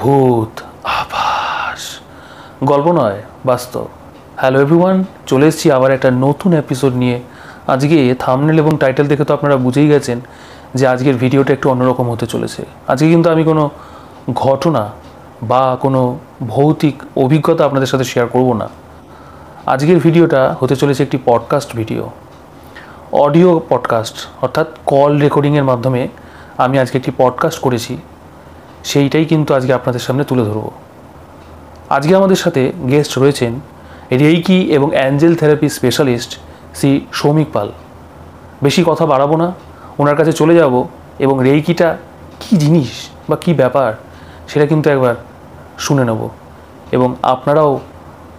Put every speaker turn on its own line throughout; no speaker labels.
ভূত আভাস গল্প নয়, বাস্তব। হ্যালো এভরিওয়ান, চলে এসেছি আবার একটা নতুন এপিসোড নিয়ে। আজকে থাম্বনেল এবং টাইটেল দেখে তো আপনারা বুঝেই গেছেন যে আজকের ভিডিওটা একটু অন্যরকম হতে চলেছে। আজকে কিন্তু আমি কোনো ঘটনা বা কোনো ভৌতিক অভিজ্ঞতা আপনাদের সাথে শেয়ার করব না। আজকের ভিডিওটা হতে চলেছে একটি পডকাস্ট ভিডিও, অডিও পডকাস্ট, অর্থাৎ কল রেকর্ডিংয়ের মাধ্যমে আমি আজকে একটি পডকাস্ট করেছি, সেইটাই কিন্তু আজকে আপনাদের সামনে তুলে ধরব। আজকে আমাদের সাথে গেস্ট রয়েছেন রেইকি এবং angel therapy specialist Shri Soumik Pal. বেশি কথা বাড়াবো না, ওনার কাছে চলে যাব এবং রেইকিটা কী জিনিস বা কী ব্যাপার সেটা কিন্তু একবার শুনে নেব, এবং আপনারাও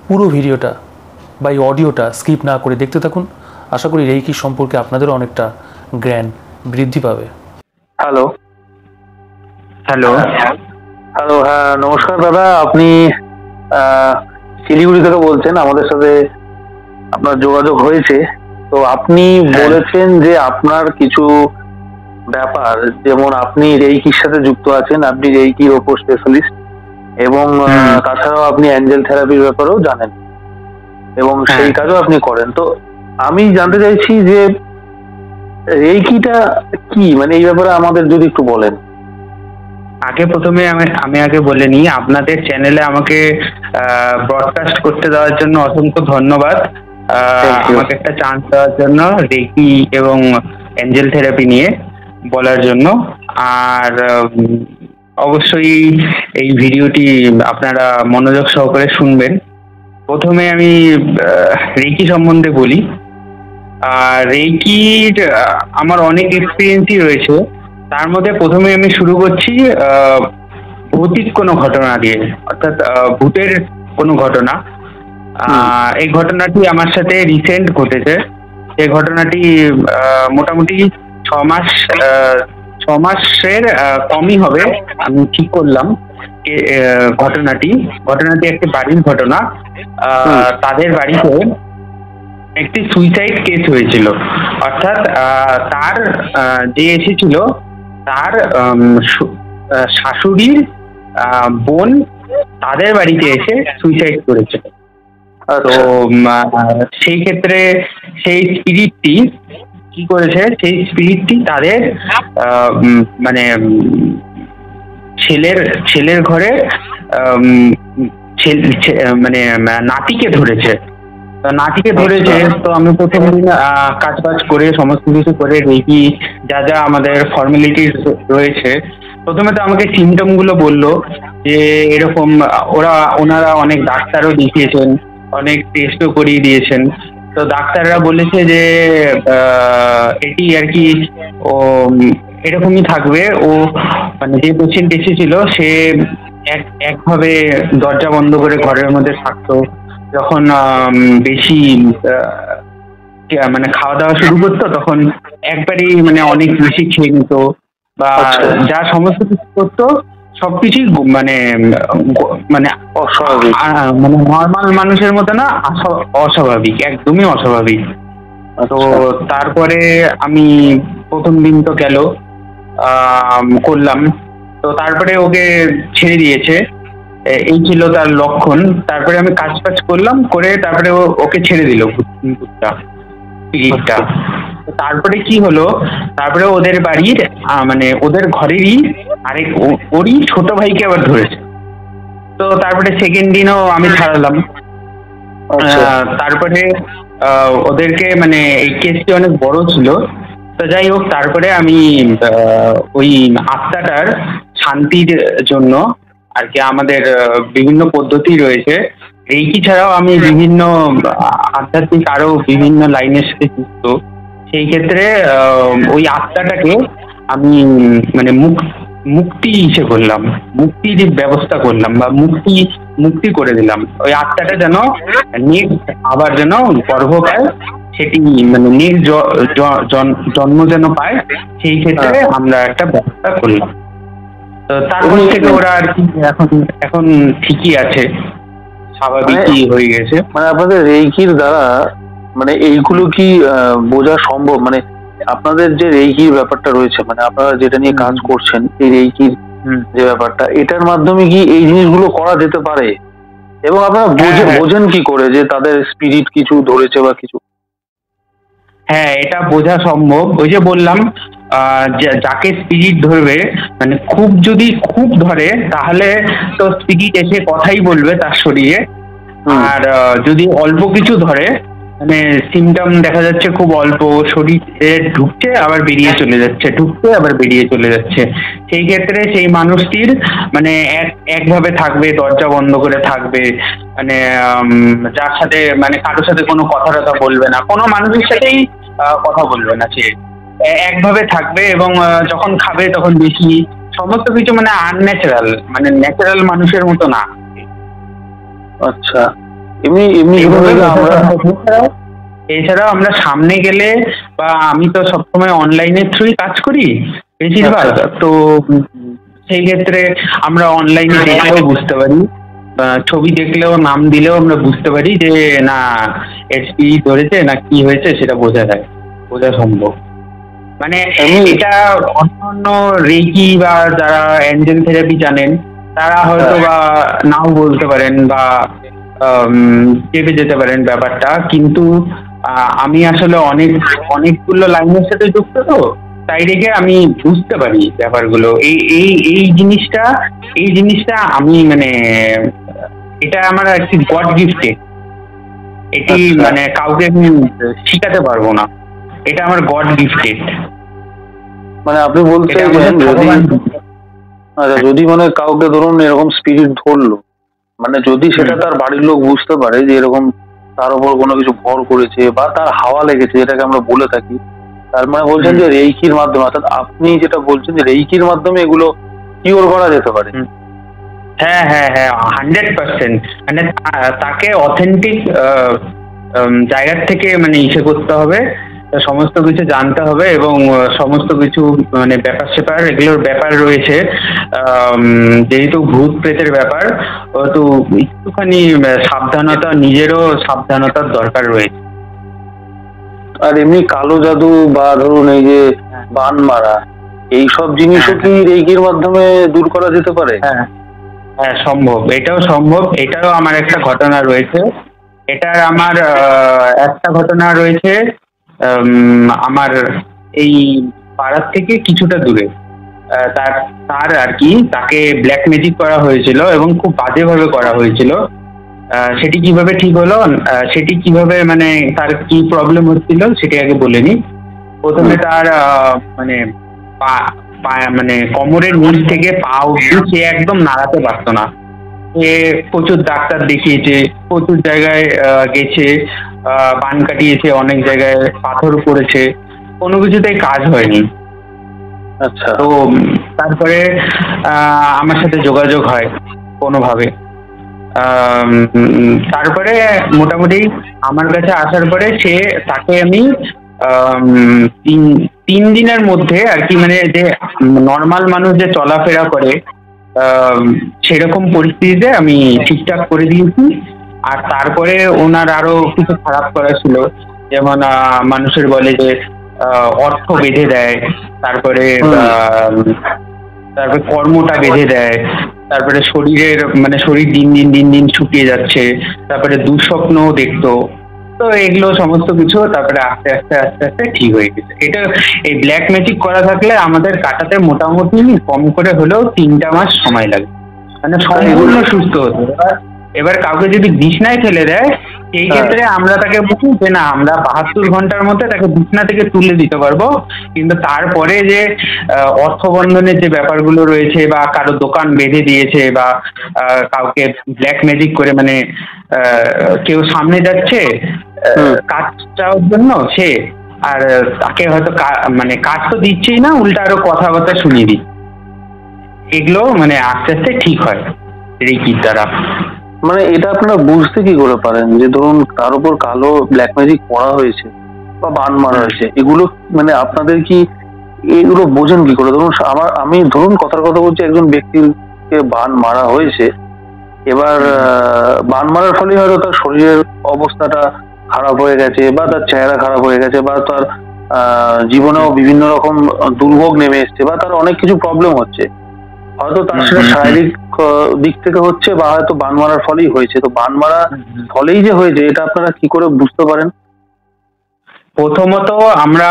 পুরো ভিডিওটা বা এই অডিওটা স্কিপ না করে দেখতে থাকুন। আশা করি রেইকি সম্পর্কে আপনাদেরও অনেকটা জ্ঞান বৃদ্ধি পাবে।
হ্যালো
হ্যালো
হ্যালো হ্যাঁ, নমস্কার দাদা। আপনি শিলিগুড়ি থেকে বলছেন, আমাদের সাথে আপনার যোগাযোগ হয়েছে। তো আপনি বলেছেন যে আপনার কিছু ব্যাপার, যেমন আপনি রেইকির সাথে যুক্ত আছেন, আপনি রেইকির ওপর স্পেশালিস্ট, এবং তাছাড়াও আপনি অ্যাঞ্জেল থেরাপির ব্যাপারেও জানেন এবং সেই কাজও আপনি করেন। তো আমি জানতে চাইছি যে রেইকিটা কি, মানে এই ব্যাপারে আমাদের যদি একটু বলেন।
আগে প্রথমে আমি আগে বলে নিই, আপনাদের চ্যানেলে আমাকে ব্রডকাস্ট করতে দেওয়ার জন্য অসংখ্য ধন্যবাদ। আমাকে একটা চান্স দেওয়ার জন্য, রেকি এবং অ্যাঞ্জেল থেরাপি নিয়ে বলার জন্য। আর অবশ্যই এই ভিডিওটি আপনারা মনোযোগ সহকারে শুনবেন। প্রথমে আমি রেকি সম্বন্ধে বলি। রেকির আমার অনেক এক্সপিরিয়েন্সই রয়েছে। তার মধ্যে প্রথমে আমি শুরু করছি ভৌতিক কোনো ঘটনা দিয়ে, অর্থাৎ ভূতের কোনো ঘটনা। এই ঘটনাটি আমার সাথে রিসেন্ট ঘটেছে। এই ঘটনাটি মোটামুটি 6 মাসের কমই হবে। আমি ঠিক করলাম ঘটনাটি একটি বাড়ির ঘটনা। তাদের বাড়িতে একটি সুইসাইড কেস হয়েছিল, অর্থাৎ তার যে এসেছিল তার শাশুড়ির বোন তাদের বাড়িতে এসে সুইসাইড করেছিল। তো সেই ক্ষেত্রে সেই স্পিরিটটি কি করেছে, সেই স্পিরিটটি তাদের মানে ছেলের ঘরে মানে নাতিকে ধরেছে। তো আমি প্রথম দিন কাজ করে সমস্ত কিছু করে রেখি, যা যা আমাদের ফর্মালিটি রয়েছে, প্রথমে তো আমাকে সিমটম গুলো বললো যে এরকম। ওনারা অনেক ডাক্তারও দেখিয়েছেন, অনেক টেস্টও করিয়ে দিয়েছেন। তো ডাক্তাররা বলেছে যে এটি আর কি ও এরকমই থাকবে। ও মানে যে পেশেন্ট এসেছিল সে একভাবে দরজা বন্ধ করে ঘরের মধ্যে থাকতো। যখন বেশি মানে খাওয়া দাওয়া শুরু করতো তখন একবারই মানে অনেক বেশি খেয়ে নিত, বা যা সমস্ত কিছু করতো সবকিছুই মানে মানে অস্বাভাবিক, মানে নর্মাল মানুষের মতো না, অস্বাভাবিক, একদমই অস্বাভাবিক। তো তারপরে আমি প্রথম দিন তো গেল করলাম। তো তারপরে ওকে ছেড়ে দিয়েছে, এই ছিল তার লক্ষণ। তারপরে আমি কাজ করলাম, করে তারপরে ওকে ছেড়ে দিল ভূতটা। তারপরে কি হলো, তারপরে ওদের বাড়ির মানে ওদের ঘরেরই ওরই ছোট ভাইকে আবার ধরেছে। তো তারপরে সেকেন্ড দিনও আমি ছাড়ালাম। তারপরে ওদেরকে মানে এই কেসটি অনেক বড় ছিল। তো যাই হোক, তারপরে আমি ওই আত্মাটার শান্তির জন্য আর কি আমাদের বিভিন্ন পদ্ধতি রয়েছে। রেইকি ছাড়াও আমি বিভিন্ন আধ্যাত্মিক আরো বিভিন্ন লাইনের সাথে যুক্ত। সেই ক্ষেত্রে ওই আত্মাটাকে আমি মানে মুক্তি ইসে করলাম, মুক্তির ব্যবস্থা করলাম, বা মুক্তি করে দিলাম। ওই আত্মাটা যেন নেক্সট আবার যেন গর্ভ পায়, সেটি মানে নেক্সট জন্ম যেন পায়, সেই ক্ষেত্রে আমরা একটা ব্যবস্থা করলাম। তো তারপর থেকে ওরা আর কি এখন ঠিকই আছে, স্বাভাবিকই হয়ে গেছে।
মানে আপনাদের রেইকির দ্বারা মানে এইগুলো কি বোঝা সম্ভব? মানে আপনাদের যে রেইকির ব্যাপারটা রয়েছে, মানে আপনারা যেটা নিয়ে কাজ করছেন, এই রেইকির যে ব্যাপারটা, এটার মাধ্যমে কি এই জিনিসগুলো করা যেতে পারে? এবং আপনারা বোঝেন কি করে যে তাদের স্পিরিট কিছু ধরেছে বা কিছু?
হ্যাঁ, এটা বোঝা সম্ভব। ওই যে বললাম, যাকে স্পিরিট ধরবে, মানে যদি খুব ধরে, তাহলে তো স্পিরিট এসে কথাই বলবে তার শরীরে। আর যদি অল্প কিছু ধরে, মানে সিমটম দেখা যাচ্ছে খুব অল্প, শরীরে ঢুকছে আবার বেরিয়ে চলে যাচ্ছে, ঢুকছে আবার বেরিয়ে চলে যাচ্ছে, সেই ক্ষেত্রে সেই মানুষটির মানে একভাবে থাকবে, দরজা বন্ধ করে থাকবে, মানে যার সাথে মানে কারোর সাথে কোনো কথা বলবে না, কোনো মানুষের সাথেই কথা বলবে না, সে একভাবে থাকবে। এবং যখন খাবে তখন বেশি, সমস্ত কিছু মানে আনন্যাচারাল, মানে ন্যাচারাল মানুষের মতো না।
আচ্ছা, এমনি এমনি
এছাড়াও আমরা সামনে গেলে, বা আমি তো সবসময় অনলাইনের থ্রুই কাজ করি বেশিরভাগ, তো সেই ক্ষেত্রে আমরা অনলাইনে দেখলেও বুঝতে পারি, ছবি দেখলেও নাম দিলেও আমরা বুঝতে পারি যে না এসপি ধরেছে না কি হয়েছে, সেটা বোঝা সম্ভব। মানে এটা অন্যান্য রেকি বা যারা অ্যাঞ্জেল থেরাপি জানেন তারা হয়তো বা নাও বলতে পারেন বা চেপে যেতে পারেন ব্যাপারটা, কিন্তু আমি আসলে অনেকগুলো লাইনের সাথে যুক্ত, তো তাই রেখে আমি বুঝতে পারি ব্যাপারগুলো। এই জিনিসটা আমি মানে এটা আমার একটি গড গিফটেড, এটি মানে কাউকে আমি শিখাতে পারবো না, এটা আমার গড গিফটেড।
মানে আপনি বলতে যদি মানে কাউকে ধরুন এরকম স্পিরিট ধরলো, মানে যদি সেটা তার বাড়ির লোক বুঝতে পারে যে এরকম তার উপর কোনো কিছু ভর করেছে বা তার হাওয়া লেগেছে, যেটাকে আমরা বলে থাকি, তার মানে বলছেন যে রেইকির মাধ্যমে, অর্থাৎ আপনি যেটা বলছেন যে রেইকির মাধ্যমে এগুলো কিওর করা যেতে পারে।
হ্যাঁ হ্যাঁ হ্যাঁ, 100%। মানে তাকে অথেন্টিক জায়গার থেকে মানে করতে হবে, সমস্ত কিছু জানতে হবে, এবং সমস্ত কিছু মানে ব্যাপার স্যাপার এগুলোর ব্যাপার রয়েছে, যেহেতু ভূত প্রেতের ব্যাপার, তো একটুখানি সাবধানতা, নিজেরও সাবধানতার দরকার রয়েছে।
আর এমনি কালো জাদু বা ধরুন এই যে বান মারা, এইসব জিনিসও কি রেইকির মাধ্যমে দূর করা যেতে পারে?
হ্যাঁ হ্যাঁ, সম্ভব, এটাও সম্ভব। এটাও আমার একটা ঘটনা রয়েছে। এটার আমার একটা ঘটনা রয়েছে আমার এই পাড়ার থেকে কিছুটা দূরে। তার আর কি, তাকে ব্ল্যাক ম্যাজিক করা হয়েছিল এবং খুব বাজেভাবে করা হয়েছিল। সেটি কিভাবে ঠিক হলো, সেটি কিভাবে মানে তার কি প্রবলেম হচ্ছিল সেটি আগে বলে নি। প্রথমে তার মানে মানে কোমরের নিচ থেকে পা অবধি সে একদম নাড়াতে পারতো না। সে প্রচুর ডাক্তার দেখিয়েছে, প্রচুর জায়গায় গেছে, বান কাটিয়েছে, অনেক জায়গায় পাথর পড়েছে, কোনো কিছুতেই কাজ হয়নি।
আচ্ছা,
তো তারপরে আমার সাথে যোগাযোগ হয় কোনোভাবে। তারপরে মোটামুটি আমার কাছে আসার পরে তাকে আমি তিন দিনের মধ্যে আর কি, মানে যে নর্মাল মানুষ যে চলাফেরা করে সেরকম পরিস্থিতিতে আমি ঠিকঠাক করে দিয়েছি। আর তারপরে ওনার আরো কিছু খারাপ করা ছিল, যেমন মানুষের বলে যে অর্থ বেঁধে দেয়, তারপরে কর্মটা বেঁধে দেয়, তারপরে শরীর দিন দিন শুকিয়ে যাচ্ছে, তারপরে দুঃস্বপ্নও দেখতো। তো এগুলো সমস্ত কিছু তারপরে আস্তে আস্তে আস্তে আস্তে ঠিক হয়ে গেছে। এটা এই ব্ল্যাক ম্যাজিক করা থাকলে আমাদের কাটাতে মোটামুটি কম করে হলেও 3টা মাস সময় লাগে, মানে সম্পূর্ণ সুস্থ হতে। এবার কাউকে যদি বিছনায় ফেলে দেয়, সেই ক্ষেত্রে আমরা তাকে বলি যে না, আমরা 72 ঘন্টার মধ্যে তাকে বিছনা থেকে তুলে দিতে পারবো, কিন্তু তারপরে যে অর্থবন্ধনের যে ব্যাপারগুলো রয়েছে, বা কারো দোকান বেঁধে দিয়েছে, বা কাউকে ব্ল্যাক ম্যাজিক করে মানে কেউ সামনে যাচ্ছে কাজ চাওয়ার জন্য, সে আর তাকে হয়তো মানে কাজ তো দিচ্ছেই না, উল্টা আরো কথাবার্তা শুনিয়ে দিই, এগুলো মানে আস্তে আস্তে ঠিক হয় রেকির দ্বারা।
মানে এটা আপনারা বুঝতে কি করে পারেন যে ধরুন তার উপর কালো ব্ল্যাক ম্যাজিক করা হয়েছে বা বান মারা হয়েছে, এগুলো মানে আপনাদের কি এগুলো বোঝেন কি করে? ধরুন আমি ধরুন কথার কথা বলছি, একজন ব্যক্তিকে বান মারা হয়েছে, এবার বান মারার ফলে হয়তো তার শরীরের অবস্থাটা খারাপ হয়ে গেছে, বা তার চেহারা খারাপ হয়ে গেছে, বা তার জীবনেও বিভিন্ন রকম দুর্ভোগ নেমে এসছে, বা তার অনেক কিছু প্রবলেম হচ্ছে। হয়তো তার সেটা শারীরিক দিক থেকে হচ্ছে, বা হয়তো বান মারার ফলেই হয়েছে। তো বান মারা ফলেই যে হয়েছে এটা আপনারা কি করে বুঝতে পারেন?
প্রথমত আমরা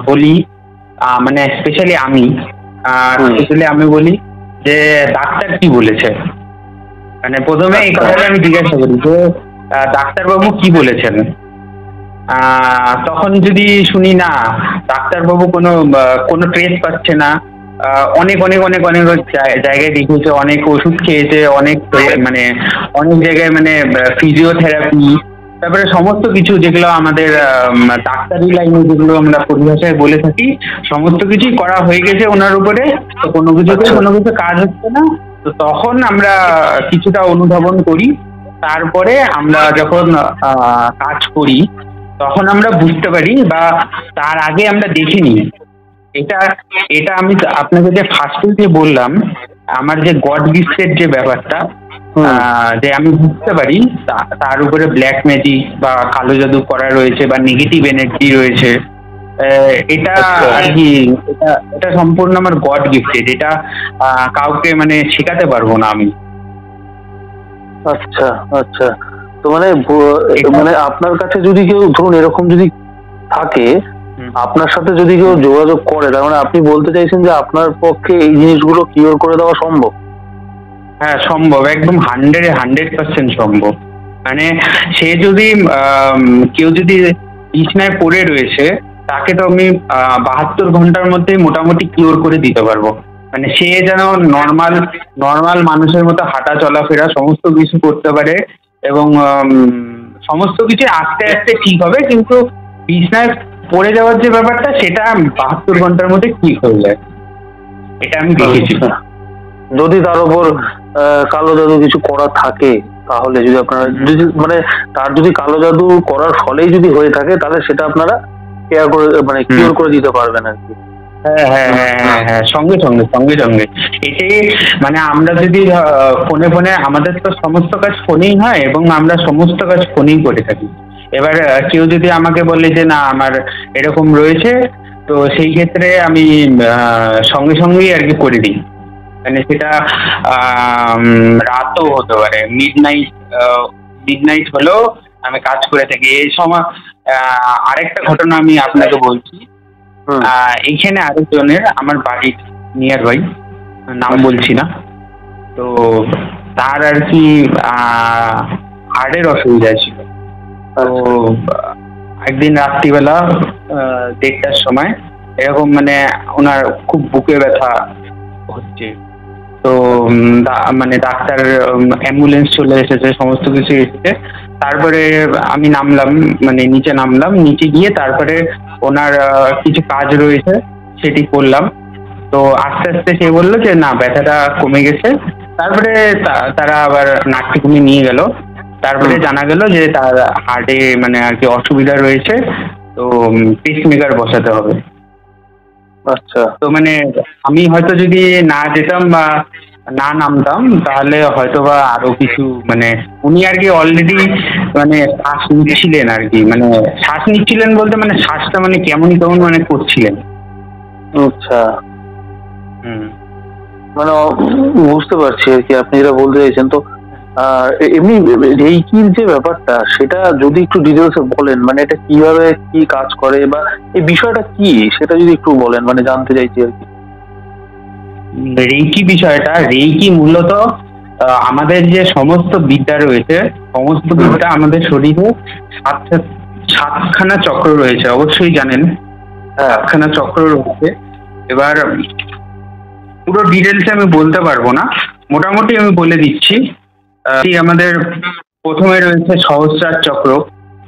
বলি, মানে স্পেশালি আমি বলি যে ডাক্তার কি বলেছে। মানে প্রথমে এই কথাটা আমি জিজ্ঞাসা করি যে ডাক্তারবাবু কি বলেছেন। তখন যদি শুনি না ডাক্তারবাবু কোনো ট্রেস পাচ্ছে না, অনেক অনেক অনেক অনেক জায়গায় দেখিয়েছে, অনেক ওষুধ খেয়েছে, অনেক মানে অনেক জায়গায় মানে ফিজিওথেরাপি, তারপরে সমস্ত কিছু যেগুলো আমাদের ডাক্তারি লাইনে যেগুলো আমরা পরিভাষায় বলে থাকি, সমস্ত কিছুই করা হয়ে গেছে ওনার উপরে, তো কোনো কিছু কাজ হচ্ছে না। তো তখন আমরা কিছুটা অনুধাবন করি, তারপরে আমরা যখন কাজ করি তখন আমরা বুঝতে পারি, বা তার আগে আমরা দেখিনি। এটা আমি আপনাকে যে ফার্স্টে যে বললাম, আমার যে গড গিফটের যে ব্যাপারটা, যে আমি বুঝতে পারি তার উপরে ব্ল্যাক ম্যাজিক বা কালো জাদু করা রয়েছে বা নেগেটিভ এনার্জি রয়েছে, এটা আর কি এটা সম্পূর্ণ আমার গড গিফটেড। এটা কাউকে মানে শেখাতে পারবো না আমি।
আচ্ছা আচ্ছা। তো মানে আপনার কাছে যদি কেউ ধরুন এরকম যদি থাকে, আপনার সাথে যদি কেউ যোগাযোগ করে, তার মানে আপনি বলতে চাইছেন যে আপনার পক্ষে এই জিনিসগুলো কিওর করে দেওয়া সম্ভব?
হ্যাঁ সম্ভব, একদম 100% সম্ভব। মানে সে যদি কেউ যদি বিছনায় পড়ে রয়েছে, তাকে তো আমি 72 ঘন্টার মধ্যে মোটামুটি কিওর করে দিতে পারবো। মানে সে যেন নর্মাল মানুষের মতো হাঁটা চলাফেরা সমস্ত কিছু করতে পারে, এবং সমস্ত কিছু আস্তে আস্তে ঠিক হবে, কিন্তু বিছনায় পড়ে যাওয়ার যে ব্যাপারটা সেটা 72 ঘন্টার মধ্যে ঠিক হয়ে যায়। এটা আমি দেখেছি।
যদি তার উপর কালো জাদু কিছু করা থাকে, তাহলে যদি আপনারা মানে তার যদি কালো জাদু করার ফলেই যদি হয়ে থাকে, তাহলে সেটা আপনারা কেয়ার করে মানে কিওর করে দিতে পারবেন আর কি।
হ্যাঁ হ্যাঁ হ্যাঁ হ্যাঁ হ্যাঁ, সঙ্গে সঙ্গে এটাই। মানে আমরা যদি ফোনে আমাদের তো সমস্ত কাজ ফোনেই হয়, এবং আমরা সমস্ত কাজ ফোনেই করে থাকি। এবার কেউ যদি আমাকে বলে যে না আমার এরকম রয়েছে, তো সেই ক্ষেত্রে আমি সঙ্গেই আর কি করে দিই। মানে সেটা রাতও হতে পারে, মিডনাইট হলেও আমি কাজ করে থাকি এই সময়। আরেকটা ঘটনা আমি আপনাকে বলছি। এইখানে আরেকজনের, আমার বাড়ির নিয়ার বাই, নাম বলছি না, তো তার আর কি হার্টের অসুবিধা ছিল। তো একদিন রাত্রিবেলা 1:30টার সময় এরকম মানে ওনার খুব বুকে ব্যথা হচ্ছে। তো মানে ডাক্তার, অ্যাম্বুলেন্স চলে এসেছে, সমস্ত কিছু এসেছে। তারপরে আমি নামলাম, মানে নিচে নামলাম, নিচে গিয়ে তারপরে ওনার কিছু কাজ রয়েছে সেটি করলাম। তো আস্তে আস্তে সে বললো যে না ব্যথাটা কমে গেছে। তারপরে তারা আবার নার্সিংহোমে নিয়ে গেল। তারপরে জানা গেল যে তার হার্টে মানে আর কি অসুবিধা রয়েছে, তো পেসমেকার বসাতে হবে।
আচ্ছা।
তো মানে আমি হয়তো যদি না যেতাম বা না নামতাম, তাহলে হয়তো বা আরো কিছু মানে উনি আর কি অলরেডি মানে শ্বাস নিচ্ছিলেন আর কি, মানে শ্বাস নিচ্ছিলেন বলতে মানে শ্বাসটা মানে কেমন মানে করছিলেন।
আচ্ছা। মানে বুঝতে পারছি আর কি আপনি যেটা বলতে চাইছেন। তো এমনি রেইকির যে ব্যাপারটা, সেটা যদি একটু ডিটেলসে বলেন, মানে এটা কিভাবে কি কাজ করে বা এই বিষয়টা কি, সেটা যদি একটু বলেন, মানে জানতে চাইছি আর কি।
রেইকি মূলত আমাদের যে সমস্ত বিদ্যা রয়েছে, সমস্ত বিদ্যা আমাদের শরীরে 7খানা চক্র রয়েছে, অবশ্যই জানেন 7খানা চক্র রয়েছে। এবার পুরো ডিটেলসে আমি বলতে পারবো না, মোটামুটি আমি বলে দিচ্ছি। আমাদের প্রথমে রয়েছে সহস্রার চক্র।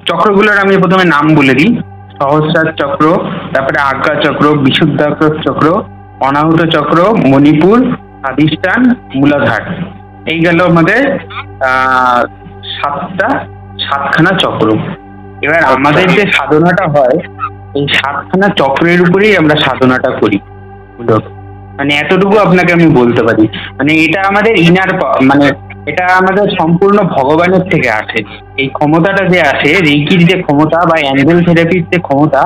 চক্রগুলোর আমি প্রথমে নাম বলে দিই। সহস্রার চক্র, তারপরে আজ্ঞা চক্র, বিশুদ্ধাক্র চক্র, অনাহুত চক্র, মণিপুর, স্বাধিষ্ঠান, মূলাধার। এই গেল আমাদের 7খানা চক্র। এবার আমাদের যে সাধনাটা হয়, এই 7খানা চক্রের উপরেই আমরা সাধনাটা করি মূলত। মানে এতটুকু আপনাকে আমি বলতে পারি। মানে এটা আমাদের ইনার, মানে এটা আমাদের সম্পূর্ণ ভগবানের থেকে আসে। এই ক্ষমতাটা যে আসে, রেইকির যে ক্ষমতা বা অ্যাঞ্জেল থেরাপির যে ক্ষমতা,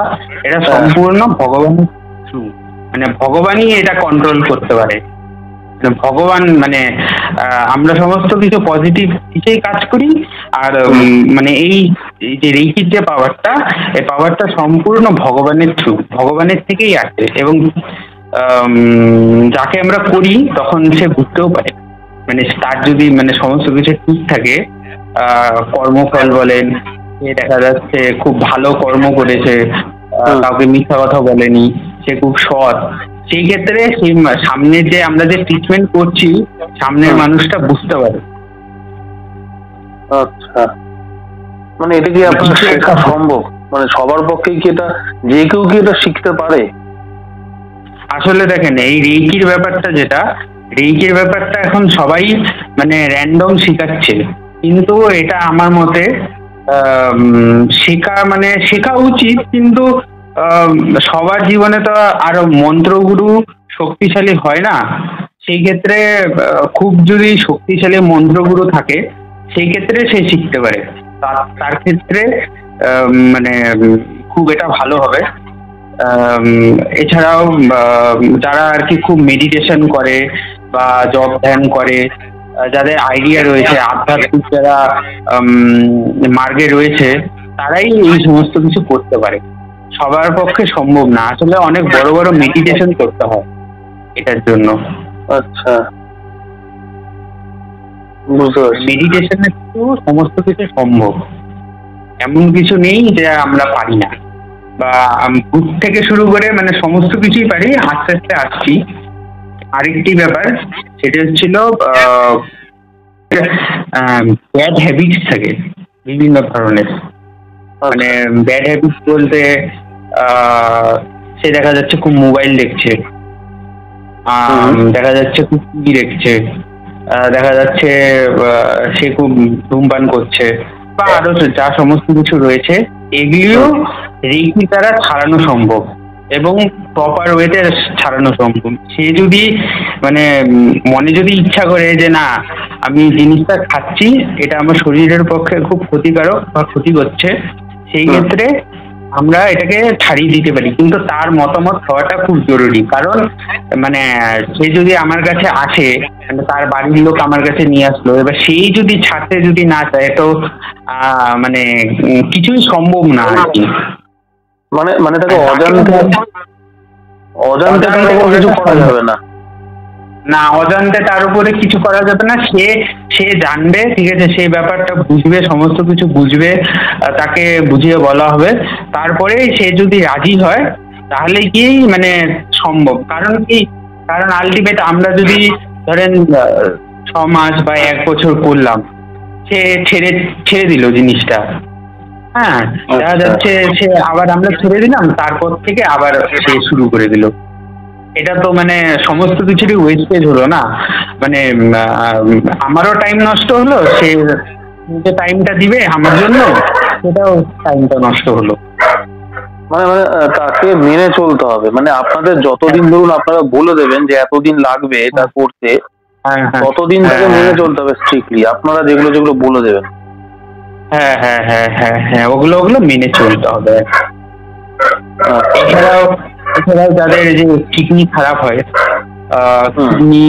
এটা সম্পূর্ণ ভগবানের থ্রু, মানে ভগবানই এটা কন্ট্রোল করতে পারে। ভগবান মানে আমরা সমস্ত কিছু পজিটিভ দিকেই কাজ করি। আর মানে এই যে রেইকির যে পাওয়ারটা, এই পাওয়ারটা সম্পূর্ণ ভগবানের থ্রু, ভগবানের থেকেই আসে। এবং যাকে আমরা করি তখন সে বুঝতেও পারে, মানে তার যদি মানে সমস্ত কিছু ঠিক থাকে, কর্মফল বলেন, সে দেখা যাচ্ছে খুব ভালো কর্ম করেছে, কাউকে মিথ্যা কথা বলেনি, সে খুব সৎ, সেই ক্ষেত্রে সেই সামনের যে আমরা যে ট্রিটমেন্ট করছি সামনের মানুষটা বুঝতে পারে।
আচ্ছা, মানে এটা কি আপনার শেখা সম্ভব? মানে সবার পক্ষেই কি এটা, যে কেউ কি এটা শিখতে পারে?
আসলে দেখেন, এই রেইকির ব্যাপারটা যেটা, রেইকির ব্যাপারটা এখন সবাই মানে র্যান্ডম শেখাচ্ছে, কিন্তু এটা আমার মতে শেখা উচিত, কিন্তু সবার জীবনে তো আরো মন্ত্রগুরু শক্তিশালী হয় না। সেই ক্ষেত্রে খুব যদি শক্তিশালী মন্ত্রগুরু থাকে সেই ক্ষেত্রে সে শিখতে পারে, তার ক্ষেত্রে মানে খুব এটা ভালো হবে। এছাড়াও যারা আর কি খুব মেডিটেশন করে বা জপ ধ্যান করে, যাদের আইডিয়া রয়েছে, আধ্যাত্মিক যারা মার্গে রয়েছে, তারাই এই সমস্ত কিছু করতে পারে। সবার পক্ষে সম্ভব না, আসলে অনেক বড় বড় মেডিটেশন করতে হয় এটার জন্য।
আচ্ছা, বুঝতে পারছি।
মেডিটেশনের থ্রু সমস্ত কিছু সম্ভব, এমন কিছু নেই যে আমরা পারি না, বা বুক থেকে শুরু করে মানে সমস্ত কিছুই পারি। আস্তে আস্তে আসছি। আরেকটি ব্যাপার সেটা হচ্ছিল ব্যাড হ্যাবিটস থাকে বিভিন্ন ধরনের। মানে ব্যাড হ্যাবিটস বলতে সে দেখা যাচ্ছে খুব মোবাইল দেখছে, দেখা যাচ্ছে খুব টিভি দেখছে, দেখা যাচ্ছে সে খুব ধূমপান করছে, বা আরো যা সমস্ত কিছু রয়েছে, এগুলিও রেইকি দ্বারা ছাড়ানো সম্ভব এবং প্রপার ওয়েতে ছাড়ানো সম্ভব। সে যদি মানে মনে যদি ইচ্ছা করে যে না, আমি জিনিসটা খাচ্ছি, এটা আমার শরীরের পক্ষে খুব ক্ষতিকারক বা ক্ষতি করছে, সেই ক্ষেত্রে আমরা এটাকে ছাড়িয়ে দিতে পারি, কিন্তু তার মতামত হওয়াটা খুব জরুরি। কারণ মানে সে যদি আমার কাছে আসে, তার বাড়ির লোক আমার কাছে নিয়ে আসলো, এবার সেই যদি ছাড়তে যদি না চায়, তো মানে কিছুই সম্ভব না আর কি।
মানে মানে তাকে অজান্তে কিছু করা যাবে না।
না, অজান্তে তার উপরে কিছু করা যাবে না। সে জানবে, ঠিক আছে, সেই ব্যাপারটা বুঝবে, সমস্ত কিছু বুঝবে, তাকে বুঝিয়ে বলা হবে, তারপরে সে যদি রাজি হয় তাহলে কি মানে সম্ভব। কারণ আলটিমেট আমরা যদি ধরেন 6 মাস বা 1 বছর করলাম, সে ছেড়ে দিল জিনিসটা, হ্যাঁ, দেখা যাচ্ছে সে আবার আমরা ছেড়ে দিলাম, তারপর থেকে আবার সে শুরু করে দিল। এটা তো মানে সমস্ত কিছুরই ওয়েস্টেজ হলো না, মানে আমারও টাইম নষ্ট হলো, সে যে টাইমটা দিবে আমার জন্য সেটাও টাইমটা নষ্ট হলো।
মানে মানে তাকে মেনে চলতে হবে। মানে আপনাদের যতদিন ধরুন আপনারা বলে দেবেন যে এতদিন লাগবে এটা করতে, ততদিন তাকে মেনে চলতে হবে স্ট্রিক্টলি, আপনারা যেগুলো বলে দেবেন।
হ্যাঁ হ্যাঁ হ্যাঁ হ্যাঁ হ্যাঁ, ওগুলো মেনে চলতে হবে। এছাড়াও যাদের যে কিডনি খারাপ হয়, কিডনি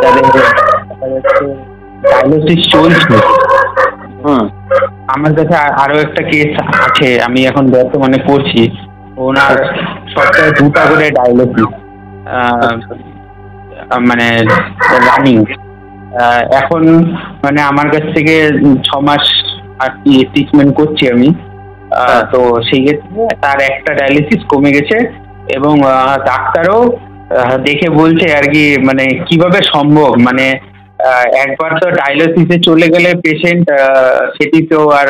যাদের ডায়ালিসিস চলছে, আমার কাছে আরো একটা কেস আছে, আমি এখন বর্তমানে করছি, ওনার সপ্তাহে 2টা করে ডায়ালিসিস মানে রানিং। এখন মানে আমার কাছ থেকে 6 মাস আর কি ট্রিটমেন্ট করছি আমি, তো সেই ক্ষেত্রে তার একটা ডায়ালিসিস কমে গেছে, এবং ডাক্তারও দেখে বলছে আর কি মানে কিভাবে সম্ভব, মানে একবার তো ডায়ালিসিসে চলে গেলে পেশেন্ট সেটি তো আর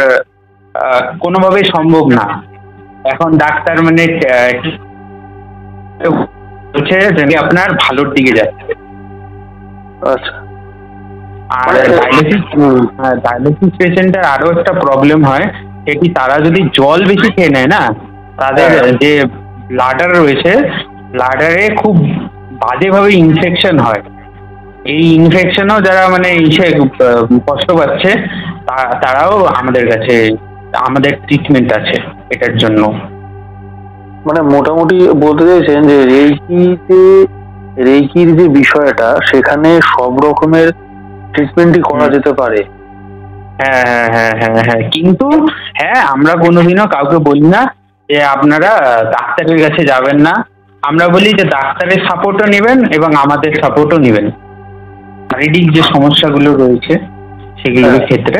কোনোভাবেই সম্ভব না। এখন ডাক্তার মানে বলছে যদি আপনার ভালোর দিকে যাচ্ছে।
আচ্ছা,
আর ডায়ালিসিস পেশেন্টের আরো একটা প্রবলেম হয়, সেটি তারা যদি জল বেশি খেয়ে নেয় না, তাদের যে ব্লাডার রয়েছে, ব্লাডারে খুব বাজেভাবে ইনফেকশন হয়। এই ইনফেকশনও যারা মানে কষ্ট পাচ্ছে, তারাও আমাদের কাছে, আমাদের ট্রিটমেন্ট আছে এটার জন্য।
মানে মোটামুটি বলতে চাইছেন যে রেইকিতে রেইকির যে বিষয়টা, সেখানে সব রকমের ট্রিটমেন্টই করা যেতে পারে।
হ্যাঁ হ্যাঁ হ্যাঁ হ্যাঁ হ্যাঁ, কিন্তু হ্যাঁ, আমরা কোনোদিনও কাউকে বলি না যে আপনারা ডাক্তারের কাছে যাবেন না। আমরা বলি যে ডাক্তারের সাপোর্টও নেবেন এবং আমাদের সাপোর্টও নেবেন। শারীরিক যে সমস্যাগুলো রয়েছে সেগুলোর
হ্যাঁ।
ক্ষেত্রে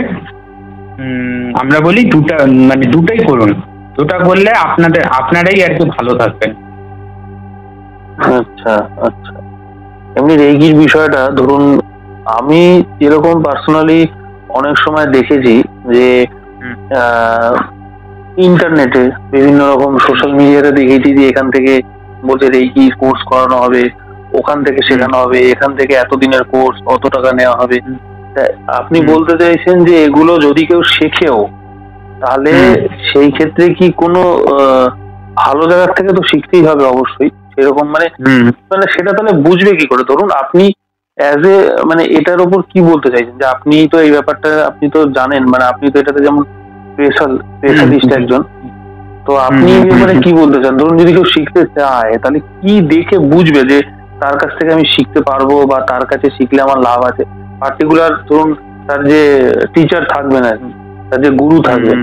আমরা বলি দুটাই করুন। দুটা করলে আপনারাই আর কি ভালো থাকবেন।
আচ্ছা আচ্ছা। এমনি রেইকির বিষয়টা ধরুন, আমি যেরকম পার্সোনালি অনেক সময় দেখেছি যে ইন্টারনেটে বিভিন্ন রকম সোশ্যাল মিডিয়াতে দেখেছি যে এখান থেকে বলছে রেইকি কোর্স করানো হবে, ওখান থেকে শেখানো হবে, এখান থেকে এতদিনের কোর্স অত টাকা নেওয়া হবে। তা আপনি বলতে চাইছেন যে এগুলো যদি কেউ শেখেও, তাহলে সেই ক্ষেত্রে কি কোনো ভালো জায়গার থেকে তো শিখতেই হবে অবশ্যই, সেরকম মানে মানে সেটা তাহলে বুঝবে কি করে? ধরুন আপনি অ্যাজ এ মানে এটার উপর কি বলতে চাইছেন যে আপনি তো এই ব্যাপারটা আপনি তো জানেন, মানে আপনি তো এটাতে যেমন স্পেশালিস্ট একজন, তো আপনি এই ব্যাপারে কি বলতে চান? ধরুন যদি কেউ শিখতে চায়, তাহলে কি দেখে বুঝবে যে তার কাছ থেকে আমি শিখতে পারবো বা তার কাছে শিখলে আমার লাভ আছে? পার্টিকুলার ধরুন তার যে টিচার থাকবে না, তার যে গুরু থাকবে,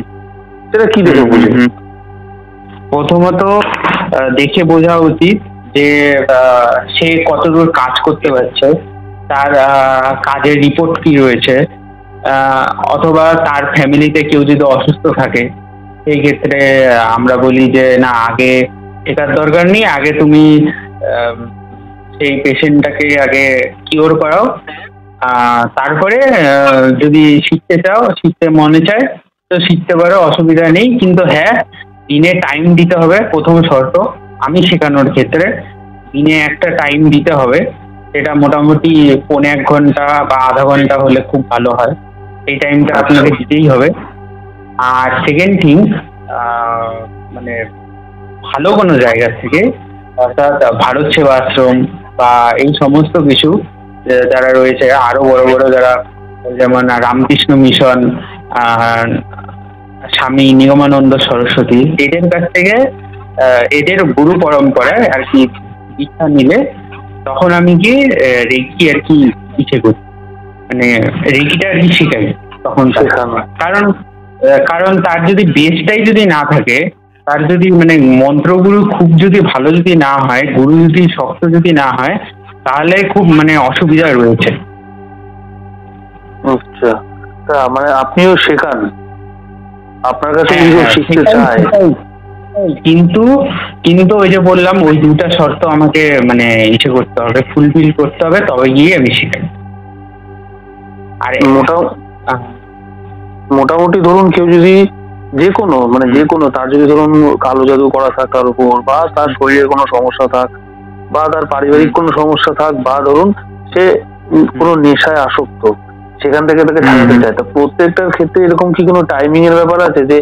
সেটা কি দেখে বুঝবে?
প্রথমত দেখে বোঝা উচিত যে সে কতদূর কাজ করতে পারছে, তার কাজের রিপোর্ট কি রয়েছে, অথবা তার ফ্যামিলিতে কেউ যদি অসুস্থ থাকে সেই ক্ষেত্রে আমরা বলি যে না, আগে শেখার দরকার নেই, আগে তুমি সেই পেশেন্টটাকে আগে কিওর করাও, তারপরে যদি শিখতে চাও, শিখতে মনে চায় তো শিখতে পারো, অসুবিধা নেই। কিন্তু হ্যাঁ, দিনে টাইম দিতে হবে। প্রথম শর্ত, আমি শেখানোর ক্ষেত্রে দিনে একটা টাইম দিতে হবে। এটা মোটামুটি 1.5 ঘন্টা বা আধা ঘন্টা হলে খুব ভালো হয়। এই টাইমটা আপনাকে দিতেই হবে। আর সেকেন্ড থিং, মানে ভালো কোনো জায়গা থেকে, অর্থাৎ ভারত সেবা আশ্রম বা এই সমস্ত কিছু যারা রয়েছে, আরো বড় বড় যারা, যেমন রামকৃষ্ণ মিশন, স্বামী নিগমানন্দ সরস্বতী, এদের কাছ থেকে এদের গুরু পরম্পরায় আর কি দীক্ষা নিলে তখন আমি কি রেকি আর কি ইচ্ছে করি, মানে রেকিটা আর কি শিখাই তখন। কারণ তার যদি বেসটাই যদি না থাকে, তার যদি মানে মন্ত্রগুরু খুব যদি ভালো যদি না হয়, গুরু যদি শক্ত যদি না হয়, তাহলে খুব মানে অসুবিধা রয়েছে।
আচ্ছা, তা মানে আপনিও শেখান, আপনার কাছে শিখতে চায়,
কিন্তু ওই যে বললাম, ওই দুটা শর্ত আমাকে মানে ইচ্ছে করতে হবে, ফুলফিল করতে হবে, তবে গিয়ে আমি শিখাই। আর
মোটামুটি ধরুন কেউ যদি যে কোনো তার যদি ধরুন কালো জাদু করা থাক তার উপর, বা তার শরীরে কোনো সমস্যা থাক, বা তার পারিবারিক কোনো সমস্যা থাক, বা ধরুন সে কোনো নেশায় আসক্ত, সেখান থেকে তাকে ছাড়াতে চায়, তো প্রত্যেকটার ক্ষেত্রে এরকম কি কোনো টাইমিং এর ব্যাপার আছে যে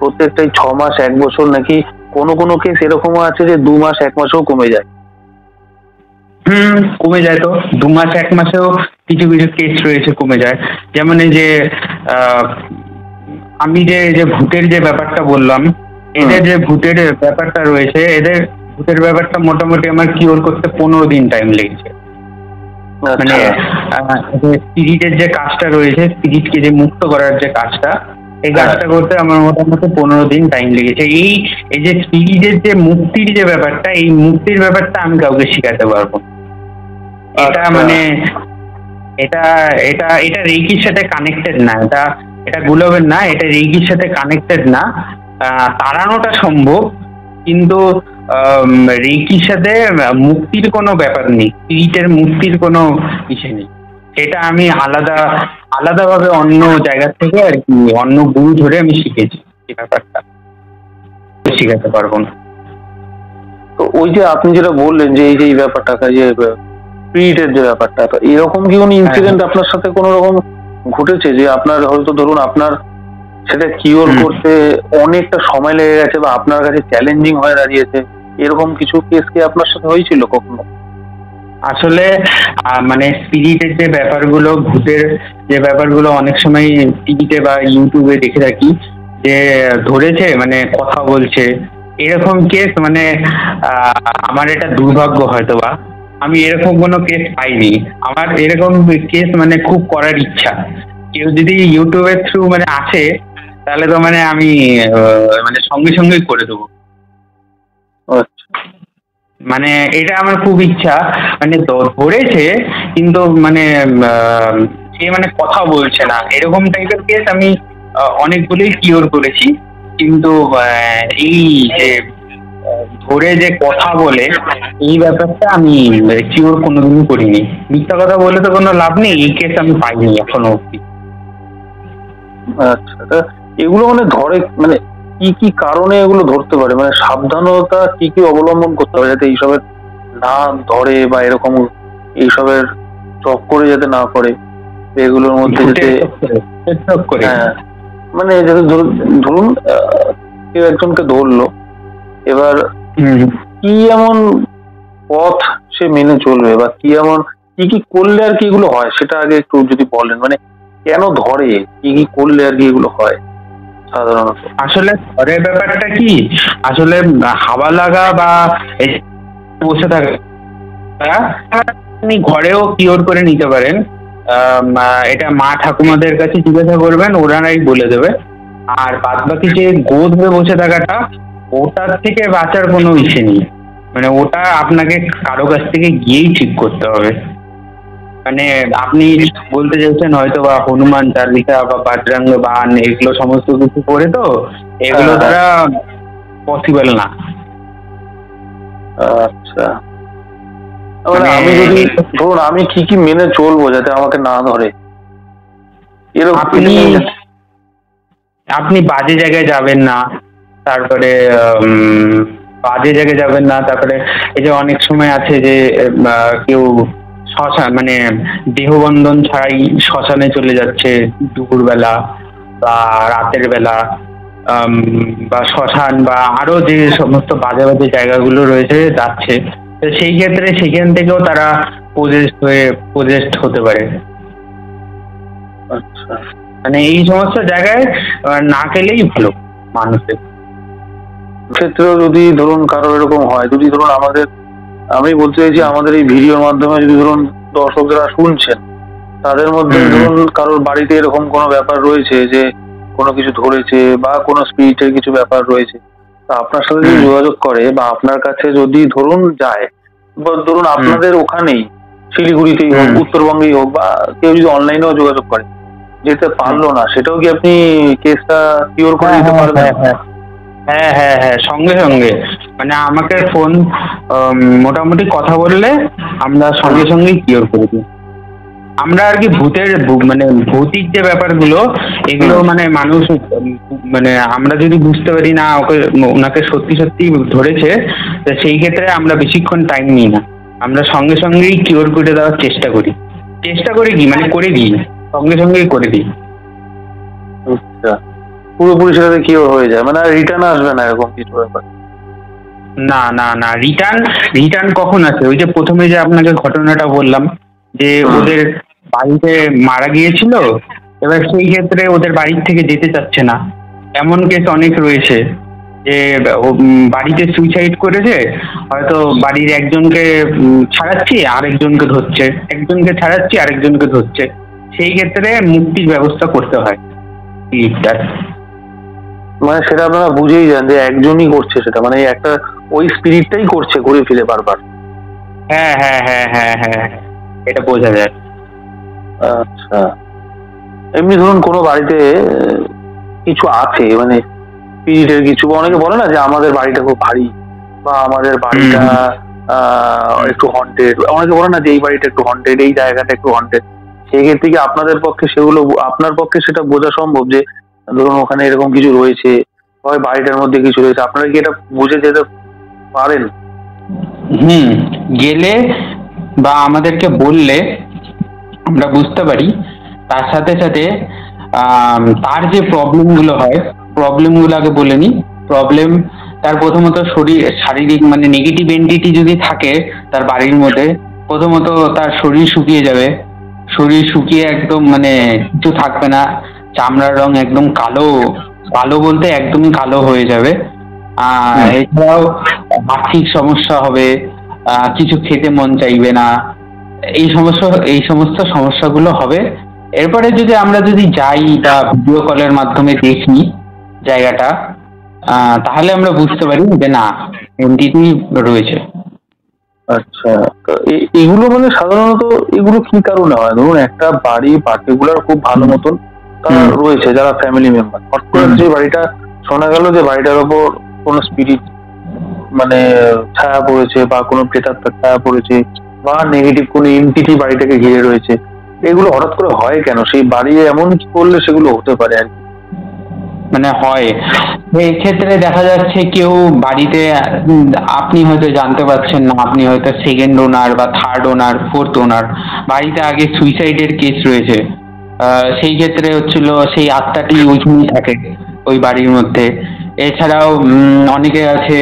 প্রত্যেকটাই 6 মাস 1 বছর, নাকি কোনো কেস এরকমও আছে যে 2 মাস 1 মাসেও কমে যায়?
কমে যায় তো, 2 মাস 1 মাসেও কিছু কিছু কেস রয়েছে কমে যায়। যেমন এই যে আমি যে ভূতের যে ব্যাপারটা বললাম, এদের যে ভূতের ব্যাপারটা রয়েছে, এদের ভূতের ব্যাপারটা মোটামুটি আমার কিওর করতে 15 দিন টাইম লেগেছে। মানে স্পিরিটের যে কাজটা রয়েছে, স্পিরিটকে যে মুক্ত করার যে কাজটা, এই কাজটা করতে আমার মোটামুটি 15 দিন টাইম লেগেছে। এই যে স্পিরিটের যে মুক্তির যে ব্যাপারটা, এই মুক্তির ব্যাপারটা আমি কাউকে শিখাতে পারবো। এটা মানে এটা এটা এটা রেইকির সাথে কানেক্টেড না, এটা গুলোবেন না, এটা রেইকির সাথে কানেক্টেড না। তাড়ানোটা সম্ভব, কিন্তু রেইকির সাথে মুক্তির কোনো ব্যাপার নেই, স্পিরিটের মুক্তির কোনো ইসে নেই। এটা আমি আলাদাভাবে অন্য জায়গা থেকে আর কি, অন্য গুরু ধরে আমি শিখেছি এই ব্যাপারটা, শিখাতে পারবো না।
তো ওই যে আপনি যেটা বললেন যে এই ব্যাপারটা, যে স্পিরিটের যে ব্যাপারটা, তো এরকম কি কোনো ইনসিডেন্ট আপনার সাথে কোনো রকম ঘটেছে যে আপনার হয়তো ধরুন আপনার সেটা কিওর করতে অনেকটা সময় লেগে গেছে, বা আপনার কাছে চ্যালেঞ্জিং হয়ে দাঁড়িয়েছে, এরকম কিছু কেস কি আপনার সাথে হয়েছিল কখনো?
আসলে মানে স্পিরিটের যে ব্যাপারগুলো, ভূতের যে ব্যাপারগুলো অনেক সময় টিভিতে বা ইউটিউবে দেখে থাকি যে ধরেছে মানে কথা বলছে, এরকম কেস মানে আমার এটা দুর্ভাগ্য হয়তো বা, আমি এরকম কোনো কেস পাইনি। আমার এরকম কেস মানে খুব করার ইচ্ছা। কেউ যদি ইউটিউবের থ্রু মানে আসে, তাহলে তো মানে আমি মানে সঙ্গে সঙ্গেই করে দেবো।
আচ্ছা।
মানে এটা আমার খুব ইচ্ছা। মানে ধরেছে, কিন্তু মানে সে মানে কথা বলছে না, এরকম টাইপের কেস আমি অনেকগুলোই কিওর করেছি। কিন্তু এই যে ধরে যে কথা বলে, এই ব্যাপারটা আমি কিওর কোনোদিনই করিনি। মিথ্যা কথা বলে তো কোনো লাভ নেই, এই কেস আমি পাইনি এখনো অব্দি।
আচ্ছা, তা এগুলো মানে ধরে মানে কি কি কারণে এগুলো ধরতে পারে, মানে সাবধানতা কি কি অবলম্বন করতে হবে যাতে এইসবের না ধরে, বা এরকম এইসবের চক্করে যাতে না পড়ে, এগুলোর মধ্যে যাতে হ্যাঁ মানে যাতে ধরুন কেউ একজনকে ধরলো, এবার কি এমন পথ সে মেনে চলবে, বা কি এমন কি কি করলে আর কি এগুলো হয়, সেটা আগে একটু যদি বলেন। মানে কেন ধরে, কি কি করলে আর কি এগুলো হয় সাধারণত?
আসলে ঘরের ব্যাপারটা কি, আসলে হাওয়া লাগা বা এই বসে থাকা, আপনি ঘরেও কিওর করে নিতে পারেন। এটা মা ঠাকুমাদের কাছে জিজ্ঞাসা করবেন, ওনারাই বলে দেবে। আর বাদ বাকি যে গোদ হয়ে বসে থাকাটা, ওটার থেকে বাঁচার কোনো ইচ্ছে নেই। মানে ওটা আপনাকে কারো কাছ থেকে গিয়েই ঠিক করতে হবে। মানে আপনি বলতে চাইছেন হয়তো বা হনুমান চালিসা বা বজরং বান এগুলো সমস্ত কিছু করে, তো এগুলো দ্বারা পসিবল না।
আচ্ছা, মানে আমি যদি ধরুন আমি কি কি মেনে চলবো যাতে আমাকে না ধরে, এরকম
আপনি বাজে জায়গায় যাবেন না, তারপরে বাজে জায়গায় যাবেন না, তারপরে এই যে অনেক সময় আছে যে কেউ শ্মশান মানে দেহবন্ধন ছাড়াই শ্মশানে চলে যাচ্ছে দুপুরবেলা বা রাতের বেলা, বা শ্মশান বা আরো যে সমস্ত বাজে বাজে জায়গাগুলো রয়েছে যাচ্ছে, তো সেই ক্ষেত্রে সেখান থেকেও তারা পজেস্ট হতে পারে।
আচ্ছা,
মানে এই সমস্ত জায়গায় না গেলেই ভালো মানুষের
ক্ষেত্রেও। যদি ধরুন কারো এরকম হয়, যদি ধরুন আমাদের, আমি বলতে চাইছি আমাদের এই ভিডিওর মাধ্যমে যদি ধরুন দর্শকরা শুনছেন, তাদের মধ্যে ধরুন কারোর বাড়িতে এরকম কোনো ব্যাপার রয়েছে যে কোনো কিছু ধরেছে বা কোনো স্পিরিটের কিছু ব্যাপার রয়েছে, তা আপনার সাথে যদি যোগাযোগ করে বা আপনার কাছে যদি ধরুন যায়, বা ধরুন আপনাদের ওখানেই শিলিগুড়িতেই হোক, উত্তরবঙ্গেই হোক, বা কেউ যদি অনলাইনেও যোগাযোগ করে, যেতে পারলো না, সেটাও কি আপনি কেসটা কিওর করে দিতে পারবেন?
হ্যাঁ হ্যাঁ হ্যাঁ, সঙ্গে সঙ্গে। মানে আমাকে ফোন মোটামুটি কথা বললে আমরা সঙ্গে সঙ্গেই কিওর করে দিই। আমরা আর কি ভূতের মানে ভৌতিক যে ব্যাপারগুলো, এগুলো মানে মানুষ মানে আমরা যদি বুঝতে পারি না ওনাকে সত্যি সত্যি ধরেছে, সেই ক্ষেত্রে আমরা বেশিক্ষণ টাইম নিই না, আমরা সঙ্গে সঙ্গেই কিওর করে দেওয়ার চেষ্টা করি কি মানে করে দিই, সঙ্গে সঙ্গেই করে দিই।
আচ্ছা, পুরোপুরি সেটাতে কিওর হয়ে যায়, মানে রিটার্ন আসবে না এরকম কিছু ব্যাপার?
না না না, রিটার্ন কখন আছে? ওই যে প্রথমে যে আপনাকে ঘটনাটা বললাম যে ওদের বাড়িতে মারা গিয়েছিল, এবার সেই ক্ষেত্রে ওদের বাড়ির থেকে যেতে চাচ্ছে না, এমন কেস অনেক রয়েছে যে বাড়িতে সুইসাইড করেছে, হয়তো বাড়ির একজনকে ছাড়াচ্ছি আরেকজনকে ধরছে, একজনকে ছাড়াচ্ছি আরেকজনকে ধরছে, সেই ক্ষেত্রে মুক্তির ব্যবস্থা করতে হয়।
মানে সেটা আপনারা বুঝেই যান যে একজনই করছে সেটা, মানে একটা ওই স্পিরিটটাই করছে ঘুরে ফিরে বারবার।
হ্যাঁ হ্যাঁ হ্যাঁ হ্যাঁ হ্যাঁ, এটা বোঝা যায়।
আচ্ছা, এমনি ধরুন কোনো বাড়িতে কিছু আছে মানে স্পিরিটের কিছু, অনেকে বলে না যে আমাদের বাড়িটা খুব ভারী, বা আমাদের বাড়িটা একটু হন্টেড, অনেকে বলে না যে এই বাড়িটা একটু হন্টেড, এই জায়গাটা একটু হন্টেড, সেই ক্ষেত্রে কি আপনাদের পক্ষে সেগুলো, আপনার পক্ষে সেটা বোঝা সম্ভব যে ধরুন ওখানে এরকম কিছু রয়েছে, হয় বাড়িটার মধ্যে কিছু রয়েছে, আপনারা কি এটা বুঝে যেতে পারেন?
গেলে বা আমাদেরকে বললে আমরা বুঝতে পারি। তার সাথে সাথে তার যে প্রবলেমগুলো হয়, প্রবলেমগুলো আগে বলে নিই। প্রবলেম তার প্রথমত শারীরিক মানে নেগেটিভ এন্টিটি যদি থাকে তার বাড়ির মধ্যে, প্রথমত তার শরীর শুকিয়ে যাবে, শরীর শুকিয়ে একদম মানে কিছু থাকবে না, চামড়ার রং একদম কালো, কালো বলতে একদমই কালো হয়ে যাবে। এছাড়াও আর্থিক সমস্যা হবে, কিছু খেতে মন চাইবে না, এই সমস্ত সমস্যাগুলো হবে। এরপরে আমরা যদি যাই বা ভিডিও কলের মাধ্যমে দেখি জায়গাটা, তাহলে আমরা বুঝতে পারি যে না, এনটিটি রয়েছে।
আচ্ছা, তো এগুলো মানে সাধারণত এগুলো কি কারণে হয়? ধরুন একটা বাড়ি পার্টিকুলার খুব ভালো মতন তারা রয়েছে, যারা ফ্যামিলি মেম্বার, হট করে যে বাড়িটা শোনা গেল যে বাড়িটার ওপর কোনো স্পিরিট মানে ছায়া পড়েছে বা কোনো প্রেতাত্মার ছায়া পড়েছে বা নেগেটিভ কোনো এন্টিটি বাড়িটাকে ঘিরে রয়েছে, এগুলো হঠাৎ করে হয় কেন? সেই বাড়ি এমন কি করলে সেগুলো হতে পারে আর কি?
মানে হয় এই ক্ষেত্রে দেখা যাচ্ছে কেউ বাড়িতে, আপনি হয়তো জানতে পারছেন না, আপনি হয়তো সেকেন্ড ওনার বা থার্ড ওনার, ফোর্থ ওনার, বাড়িতে আগে সুইসাইডের কেস রয়েছে, সেই ক্ষেত্রে হচ্ছিল সেই আত্মাটি ওইখানেই থাকে ওই বাড়ির মধ্যে। এছাড়াও অনেকে আছে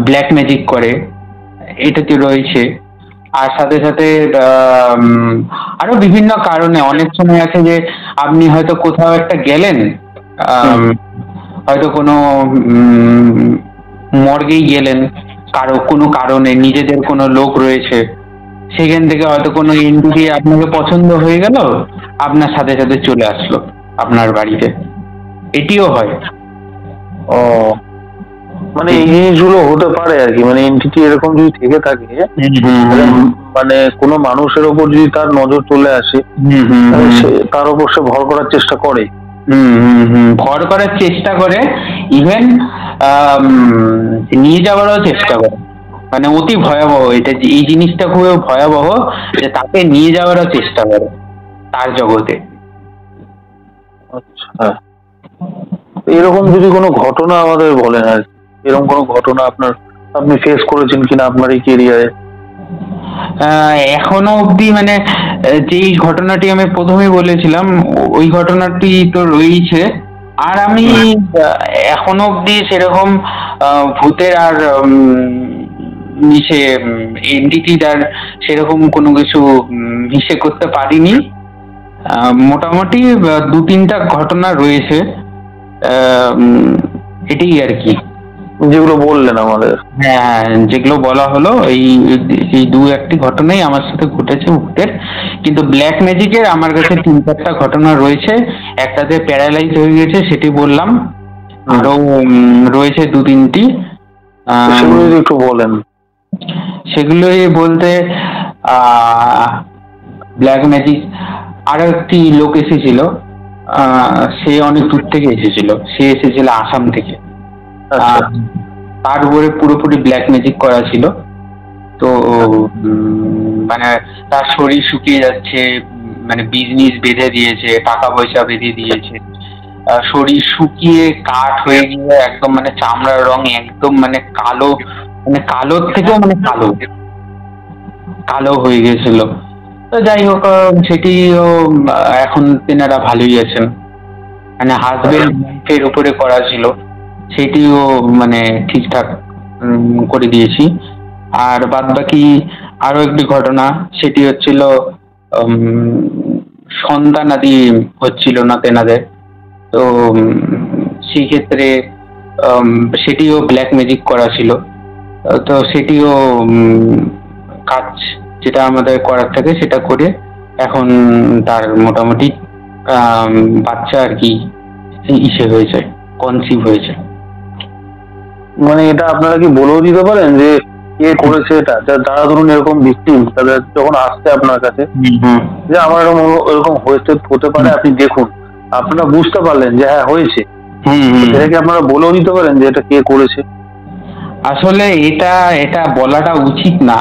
ব্ল্যাক ম্যাজিক করে, এটাতে রয়েছে। আর সাথে সাথে আরো বিভিন্ন কারণে অনেক সময় আছে যে আপনি হয়তো কোথাও একটা গেলেন, হয়তো কোনো মর্গেই গেলেন, কোনো কারণে নিজেদের কোনো লোক রয়েছে, সেখান থেকে হয়তো কোনো এন্টিটি আপনাকে পছন্দ হয়ে গেল, আপনার সাথে সাথে চলে আসলো আপনার বাড়িতে, এটিও হয়।
ও, মানে এই জিনিসগুলো হতে পারে আর কি, মানে এন্টিটি এরকম যদি থেকে থাকে, মানে কোনো মানুষের ওপর যদি তার নজর চলে আসে, সে তার উপর সে ভর করার চেষ্টা করে।
ভর করার চেষ্টা করে, ইভেন নিয়ে যাওয়ারও চেষ্টা করে। মানে অতি ভয়াবহ এটা, এই জিনিসটা খুবই ভয়াবহ যে তাকে নিয়ে যাওয়ারও চেষ্টা করে তার জগতে।
আচ্ছা, এরকম যদি কোনো ঘটনা আমাদের বলেন আর কি, এরকম কোনো ঘটনা আপনি ফেস করেছেন কিনা আপনার এই কেরিয়ারে?
এখনো অবধি মানে যেই ঘটনাটি আমি প্রথমে বলেছিলাম, ওই ঘটনাটি তো রয়েছে। আর আমি এখনো অবধি সেরকম ভূতের আর মিশে এনটিটির আর সেরকম কোনো কিছু মিশে করতে পারিনি। মোটামুটি 2-3টা ঘটনা রয়েছে, এটাই আর কি,
যেগুলো বললেন আমাদের।
হ্যাঁ, যেগুলো বলা হলো, এই 2-1টি ঘটনাই আমার সাথে ঘটেছে ভূতের। কিন্তু ব্ল্যাক ম্যাজিকের আমার কাছে 3-4টা ঘটনা রয়েছে। একটাতে প্যারালাইজ হয়ে গেছে, সেটি বললাম। আরো রয়েছে 2-3টি,
সেগুলো যদি একটু বলেন।
সেগুলোই বলতে ব্ল্যাক ম্যাজিক, আরো একটি লোক এসেছিল, সে অনেক দূর থেকে এসেছিল, সে এসেছিল আসাম থেকে। তার উপরে পুরোপুরি ব্ল্যাক ম্যাজিক করা ছিল। তো মানে তার শরীর শুকিয়ে যাচ্ছে, মানে বিজনেস বেঁধে দিয়েছে, টাকা পয়সা বেঁধে দিয়েছে, শরীর শুকিয়ে কাঠ হয়ে গিয়ে একদম মানে চামড়ার রং একদম মানে কালো, মানে কালোর থেকেও মানে কালো কালো হয়ে গেছিল। তো যাই হোক, সেটিও এখন তেনারা ভালোই আছেন। মানে হাজবেন্ড এর উপরে করা ছিল, সেটিও মানে ঠিকঠাক করে দিয়েছি। আর বাদ বাকি আরো একটি ঘটনা, সেটি হচ্ছিল সন্তানাদি হচ্ছিল না তেনাদের। তো সেই ক্ষেত্রে সেটিও ব্ল্যাক ম্যাজিক করা ছিল। তো সেটিও কাজ যেটা আমাদের করার থাকে সেটা করে এখন তার মোটামুটি বাচ্চা আর কি ইসে হয়েছে, কনসিভ হয়েছে।
মানে এটা আপনারা কি বলেও দিতে পারেন যে কে করেছে এটা? যারা ধরুন এরকম ভিকটিম, তাদের যখন আসছে আপনার কাছে যে আমার এরকম হতে পারে, আপনি দেখুন, আপনারা বুঝতে পারলেন যে হ্যাঁ হয়েছে, এটা কি আপনারা বলেও দিতে পারেন যে এটা কে করেছে?
আসলে এটা বলাটা উচিত না,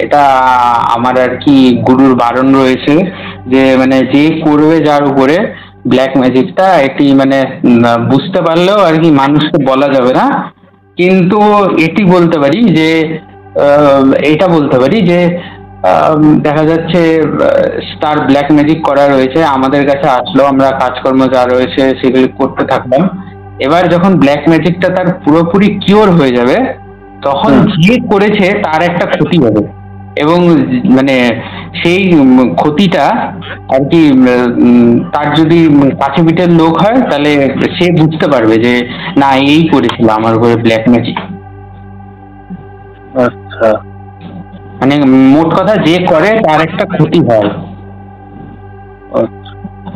এটা আমার আর কি গুরুর বারণ রয়েছে যে মানে যে করবে যার উপরে ব্ল্যাক ম্যাজিকটা, একটি মানে বুঝতে পারলেও আর কি মানুষকে বলা যাবে না। কিন্তু এটি বলতে পারি যে এটা বলতে পারি যে দেখা যাচ্ছে তার ব্ল্যাক ম্যাজিক করা রয়েছে, আমাদের কাছে আসলো, আমরা কাজকর্ম যা রয়েছে সেগুলি করতে থাকলাম। এবার যখন ব্ল্যাক ম্যাজিকটা তার পুরোপুরি কিওর হয়ে যাবে, তখন যে করেছে তার একটা ক্ষতি হবে, এবং মানে সেই ক্ষতিটা আর কি তার যদি কাছে পিঠের লোক হয় তাহলে সে বুঝতে পারবে যে না, এই করেছিল আমার উপরে ব্ল্যাক ম্যাজিক।
আচ্ছা,
মানে মোট কথা যে করে তার একটা ক্ষতি হয়।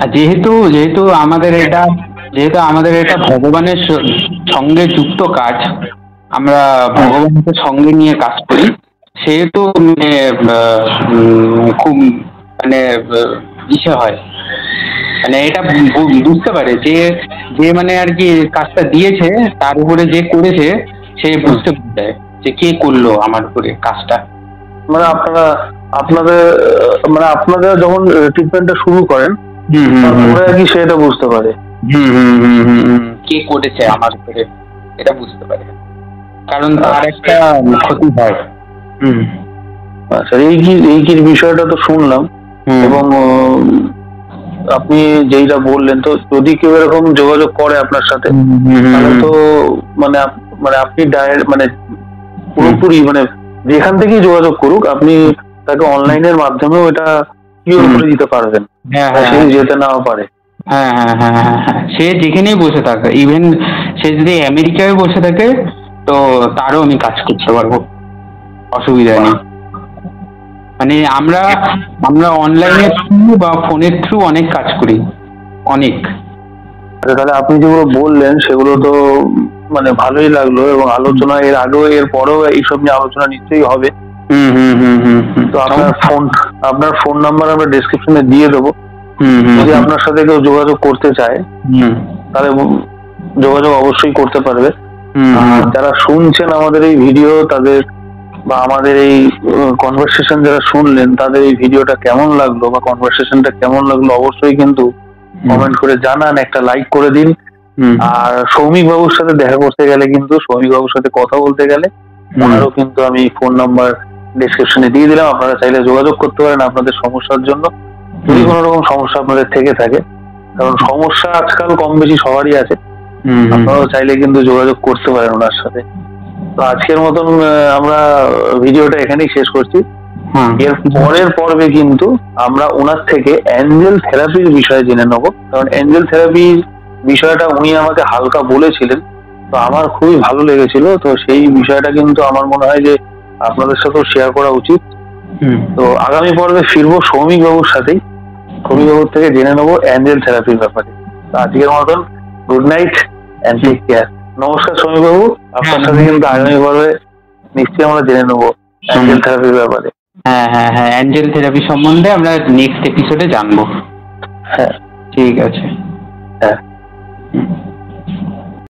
আর যেহেতু আমাদের এটা ভগবানের সঙ্গে যুক্ত কাজ, আমরা ভগবানকে সঙ্গে নিয়ে কাজ করি, সেহেতু মানে খুব মানে ইসে হয়, মানে এটা বুঝতে পারে যে যে মানে আর কি কাজটা দিয়েছে তার উপরে যে করেছে সে বুঝতে পারে যে কে করলো আমার উপরে কাজটা।
মানে আপনাদের যখন ট্রিটমেন্টটা শুরু করেন তারপরে আর কি সেটা বুঝতে পারে
কে করেছে আমার উপরে, এটা বুঝতে পারে, কারণ তার একটা ক্ষতি হয়।
আচ্ছা, এই কি বিষয়টা তো শুনলাম, এবং আপনি যেইটা বললেন, তো যদি কেউ এরকম যোগাযোগ করে আপনার সাথে তাহলে তো মানে মানে আপনি ডাইরেক্ট মানে পুরোপুরি মানে যেখান থেকেই যোগাযোগ করুক আপনি তাকে অনলাইনের মাধ্যমেও এটা কিওর করে দিতে পারবেন, সে যেতে নাও পারে।
হ্যাঁ হ্যাঁ হ্যাঁ হ্যাঁ হ্যাঁ, সে যেখানেই বসে থাকে, ইভেন সে যদি আমেরিকায় বসে থাকে তো তারও আমি কাজ করতে পারবো, অসুবিধা নেই। মানে আমরা অনলাইনের থ্রু বা ফোনের থ্রু অনেক কাজ করি, অনেক।
তাহলে আপনি যেগুলো বললেন সেগুলো তো মানে ভালোই লাগলো, এবং আলোচনা এর আগেও এর পরেও এইসব নিয়ে আলোচনা নিশ্চয়ই হবে। তো আপনার ফোন নাম্বার আমরা ডেসক্রিপশনে দিয়ে দেবো, যদি আপনার সাথে কেউ যোগাযোগ করতে চায় তাহলে যোগাযোগ অবশ্যই করতে পারবে। আর যারা শুনছেন আমাদের এই ভিডিও তাদের বা আমাদের এই কনভারসেশন যারা শুনলেন তাদের এই ভিডিওটা কেমন লাগলো বা কনভারসেশনটা কেমন লাগলো অবশ্যই কিন্তু কমেন্ট করে জানান, একটা লাইক করে দিন। আর সৌমিক বাবুর সাথে দেখা করতে গেলে কিন্তু সৌমিক বাবুর সাথে কথা বলতে গেলে ওনারও কিন্তু আমি ফোন নাম্বার ডেসক্রিপশনে দিয়ে দিলাম, আপনারা চাইলে যোগাযোগ করতে পারেন আপনাদের সমস্যার জন্য, যদি কোনো রকম সমস্যা আপনাদের থেকে থাকে, কারণ সমস্যা আজকাল কম বেশি সবারই আছে, আপনারাও চাইলে কিন্তু যোগাযোগ করতে পারেন ওনার সাথে। তো আজকের মতন আমরা ভিডিওটা এখানেই শেষ করছি। এর পরের পর্বে কিন্তু আমরা ওনার থেকে অ্যাঞ্জেল থেরাপির বিষয়ে জেনে নেবো, কারণ অ্যাঞ্জেল থেরাপির বিষয়টা উনি আমাকে হালকা বলেছিলেন, তো আমার খুবই ভালো লেগেছিল। তো সেই বিষয়টা কিন্তু আমার মনে হয় যে আপনাদের সাথেও শেয়ার করা উচিত। তো আগামী পর্বে ফিরবো সৌমিক বাবুর সাথেই, সৌমিক বাবুর থেকে জেনে নেবো অ্যাঞ্জেল থেরাপির ব্যাপারে। তো আজকের মতন good night and take care. নমস্কার সৌমিক বাবু, আপনার সাথে কিন্তু আগামী পর্বে নিশ্চয়ই আমরা জেনে নেবো অ্যাঞ্জেল থেরাপির ব্যাপারে।
হ্যাঁ হ্যাঁ হ্যাঁ, অ্যাঞ্জেল থেরাপি সম্বন্ধে আমরা নেক্সট এপিসোডে জানবো।
হ্যাঁ
ঠিক আছে।
হ্যাঁ।